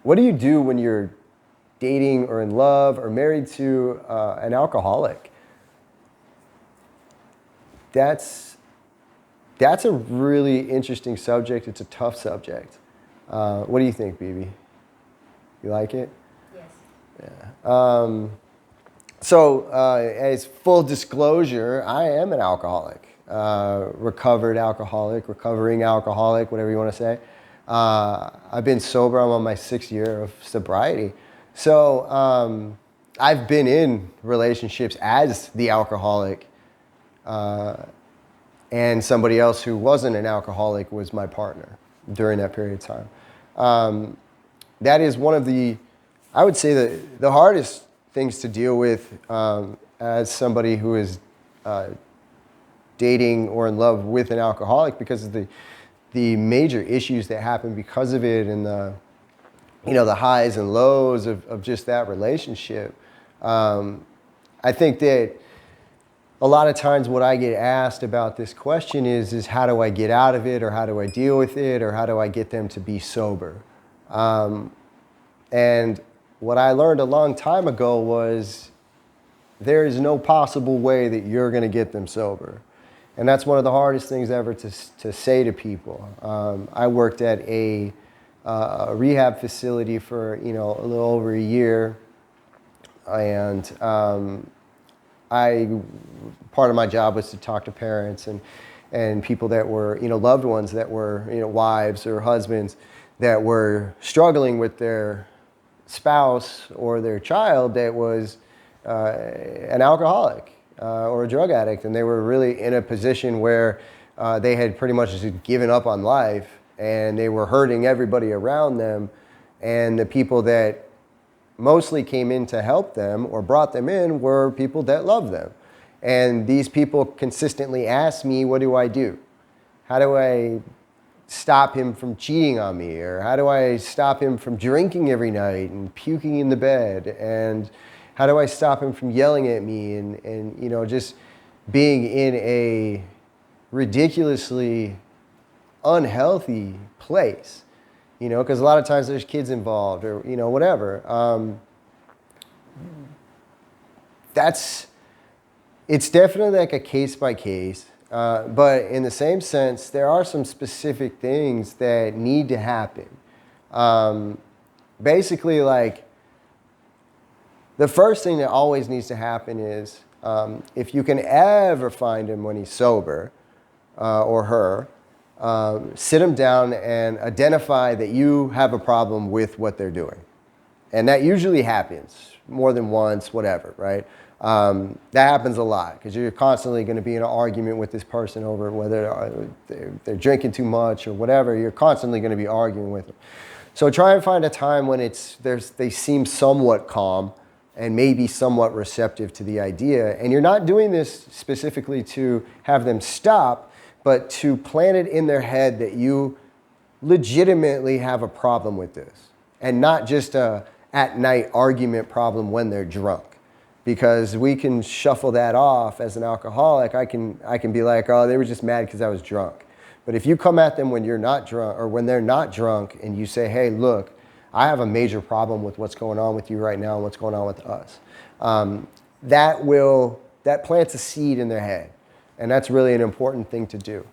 what do you do when you're dating or in love or married to an alcoholic? That's a really interesting subject. It's a tough subject. What do you think, BB? You like it? Yes. Yeah. So, as full disclosure, I am an alcoholic, recovered alcoholic, recovering alcoholic, whatever you want to say. I've been sober. I'm on my 6th year of sobriety. So, I've been in relationships as the alcoholic, and somebody else who wasn't an alcoholic was my partner during that period of time. That is one of the, I would say, the hardest things to deal with as somebody who is dating or in love with an alcoholic, because of the major issues that happen because of it, and the highs and lows of just that relationship. I think that a lot of times what I get asked about this question is how do I get out of it, or how do I deal with it, or how do I get them to be sober? And what I learned a long time ago was there is no possible way that you're going to get them sober. And that's one of the hardest things ever to say to people. I worked at a rehab facility for a little over a year, and part of my job was to talk to parents and people that were loved ones that were wives or husbands that were struggling with their spouse or their child that was an alcoholic or a drug addict, and they were really in a position where they had pretty much just given up on life, and they were hurting everybody around them. And the people that mostly came in to help them or brought them in were people that loved them. And these people consistently asked me, what do I do? How do I stop him from cheating on me? Or how do I stop him from drinking every night and puking in the bed? And how do I stop him from yelling at me and just being in a ridiculously unhealthy place? Because a lot of times there's kids involved or, whatever. It's definitely like a case by case. But in the same sense, there are some specific things that need to happen. Basically, like, the first thing that always needs to happen is if you can ever find him when he's sober or her, sit them down and identify that you have a problem with what they're doing. And that usually happens more than once, whatever, right? That happens a lot because you're constantly going to be in an argument with this person over whether they're drinking too much or whatever. You're constantly going to be arguing with them. So try and find a time when they seem somewhat calm and maybe somewhat receptive to the idea. And you're not doing this specifically to have them stop, but to plant it in their head that you legitimately have a problem with this, and not just a at-night argument problem when they're drunk. Because we can shuffle that off as an alcoholic. I can be like, oh, they were just mad because I was drunk. But if you come at them when you're not drunk, or when they're not drunk, and you say, hey, look, I have a major problem with what's going on with you right now and what's going on with us, that plants a seed in their head. And that's really an important thing to do.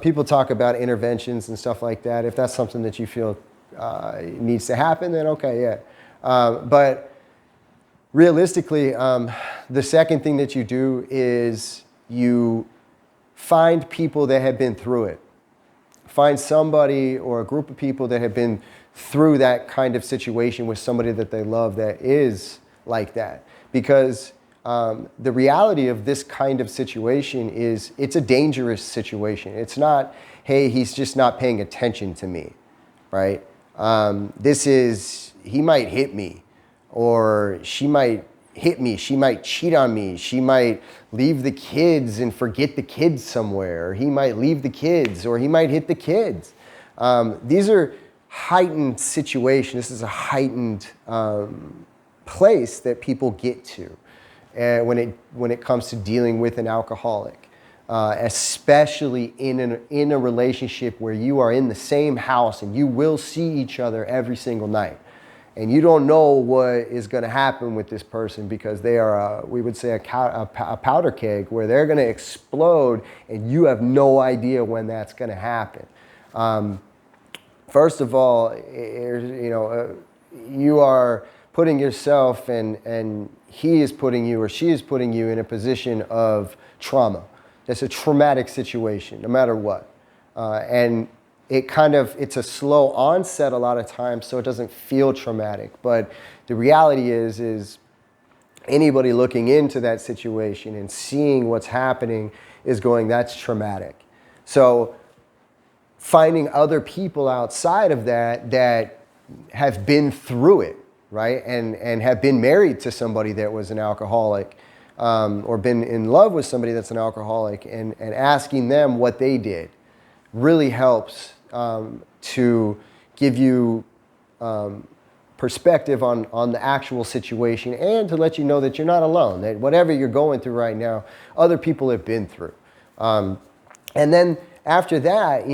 People talk about interventions and stuff like that. If that's something that you feel needs to happen, then okay, yeah. But realistically, the second thing that you do is you find people that have been through it. Find somebody or a group of people that have been through that kind of situation with somebody that they love that is like that. Because the reality of this kind of situation is it's a dangerous situation. It's not, hey, he's just not paying attention to me, right? This is, he might hit me, or she might hit me, she might cheat on me, she might leave the kids and forget the kids somewhere, or he might leave the kids, or he might hit the kids. These are heightened situations. This is a heightened place that people get to when it comes to dealing with an alcoholic, especially in a relationship where you are in the same house and you will see each other every single night. And you don't know what is going to happen with this person because they are, we would say, a powder keg where they're going to explode and you have no idea when that's going to happen. First of all, you are putting yourself and he is putting you or she is putting you in a position of trauma. That's a traumatic situation, no matter what. And it's a slow onset a lot of times, so it doesn't feel traumatic. But the reality is anybody looking into that situation and seeing what's happening is going, that's traumatic. So finding other people outside of that have been through it, right? And have been married to somebody that was an alcoholic, or been in love with somebody that's an alcoholic, and asking them what they did really helps to give you perspective on the actual situation, and to let you know that you're not alone, that whatever you're going through right now, other people have been through. And then after that,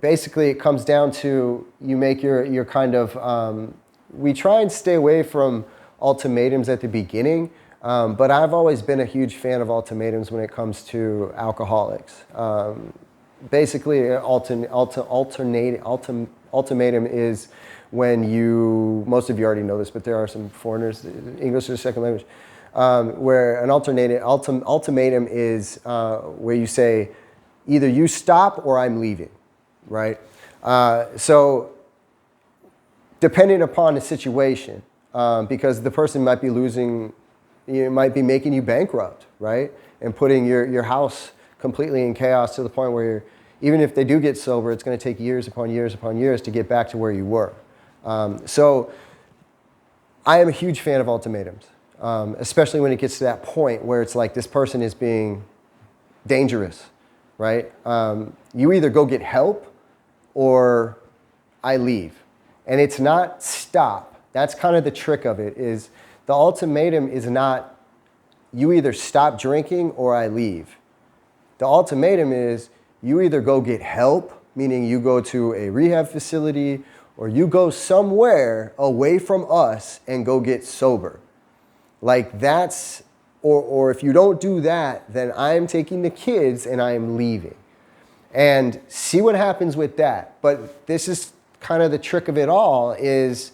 basically it comes down to you make your kind of, we try and stay away from ultimatums at the beginning, but I've always been a huge fan of ultimatums when it comes to alcoholics. Basically, ultimatum is when you, most of you already know this, but there are some foreigners, English is a second language, where an ultimatum is where you say, either you stop or I'm leaving, right? So depending upon the situation, because the person might be might be making you bankrupt, right? And putting your house completely in chaos to the point where even if they do get sober, it's going to take years upon years upon years to get back to where you were. So I am a huge fan of ultimatums, especially when it gets to that point where it's like this person is being dangerous, right? You either go get help or I leave. And it's not stop. That's kind of the trick of it, is the ultimatum is not you either stop drinking or I leave. The ultimatum is you either go get help, meaning you go to a rehab facility, or you go somewhere away from us and go get sober. Like that's, or if you don't do that, then I'm taking the kids and I'm leaving. And see what happens with that. But this is kind of the trick of it all, is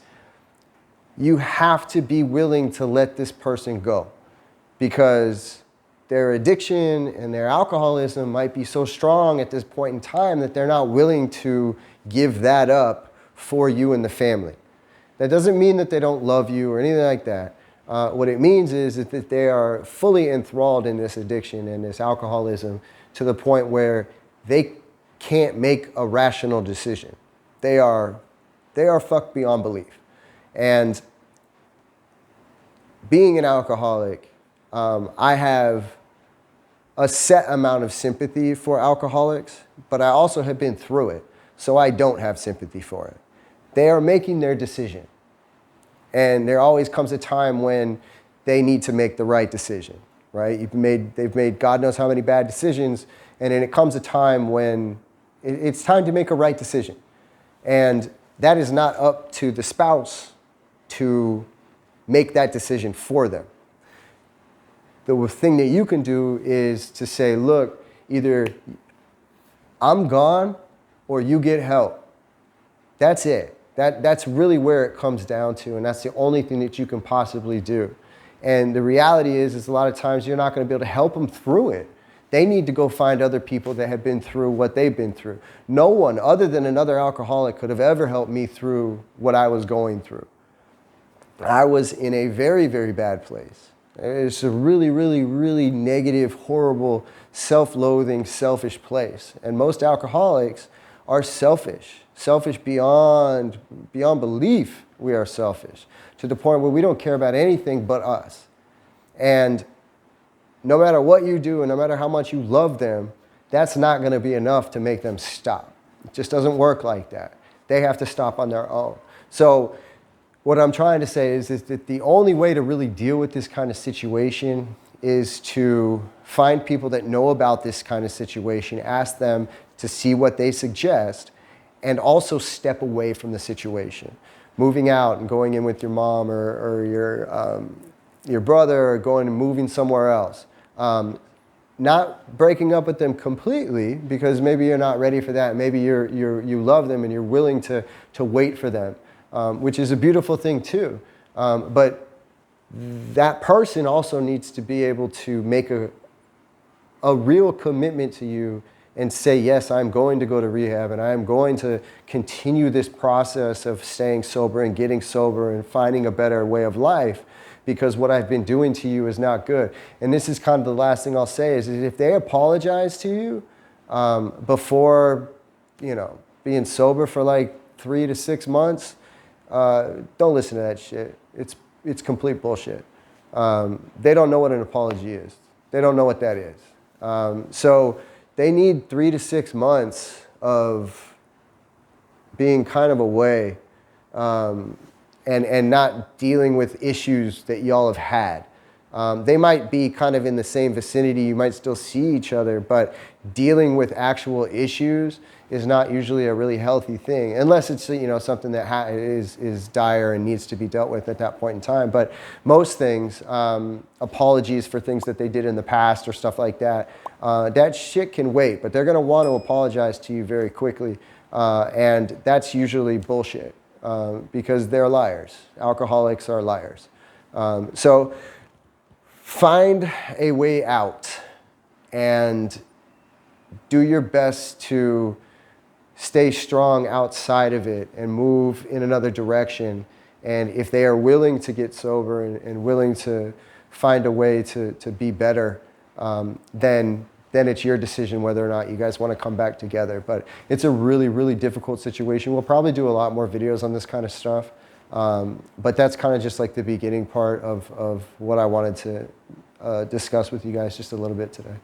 you have to be willing to let this person go, because their addiction and their alcoholism might be so strong at this point in time that they're not willing to give that up for you and the family. That doesn't mean that they don't love you or anything like that. What it means is that they are fully enthralled in this addiction and this alcoholism to the point where they can't make a rational decision. They are fucked beyond belief. And being an alcoholic, I have a set amount of sympathy for alcoholics, but I also have been through it, so I don't have sympathy for it. They are making their decision. And there always comes a time when they need to make the right decision, right? They've made God knows how many bad decisions, and then it comes a time when it's time to make a right decision. And that is not up to the spouse to make that decision for them. The thing that you can do is to say, look, either I'm gone or you get help. That's it. That's really where it comes down to, and that's the only thing that you can possibly do. And the reality is a lot of times you're not going to be able to help them through it. They need to go find other people that have been through what they've been through. No one other than another alcoholic could have ever helped me through what I was going through. I was in a very, very bad place. It's a really, really, really negative, horrible, self-loathing, selfish place. And most alcoholics are selfish beyond belief. We are selfish to the point where we don't care about anything but us. And no matter what you do and no matter how much you love them, that's not going to be enough to make them stop. It just doesn't work like that. They have to stop on their own. So what I'm trying to say is that the only way to really deal with this kind of situation is to find people that know about this kind of situation, ask them to see what they suggest, and also step away from the situation. Moving out and going in with your mom or your brother, or going and moving somewhere else. Not breaking up with them completely, because maybe you're not ready for that. Maybe you love them and you're willing to wait for them, which is a beautiful thing too. But that person also needs to be able to make a real commitment to you and say, yes, I'm going to go to rehab and I'm going to continue this process of staying sober and getting sober and finding a better way of life, because what I've been doing to you is not good. And this is kind of the last thing I'll say is if they apologize to you before, being sober for like 3 to 6 months, don't listen to that shit. It's complete bullshit. They don't know what an apology is. They don't know what that is. So they need 3 to 6 months of being kind of away and not dealing with issues that y'all have had. They might be kind of in the same vicinity, you might still see each other, but dealing with actual issues is not usually a really healthy thing, unless it's something that is dire and needs to be dealt with at that point in time. But most things, apologies for things that they did in the past or stuff like that, that shit can wait, but they're gonna want to apologize to you very quickly, and that's usually bullshit. Because they're liars. Alcoholics are liars. So find a way out and do your best to stay strong outside of it and move in another direction. And if they are willing to get sober and willing to find a way to be better, then it's your decision whether or not you guys want to come back together. But it's a really, really difficult situation. We'll probably do a lot more videos on this kind of stuff. But that's kind of just like the beginning part of what I wanted to discuss with you guys just a little bit today.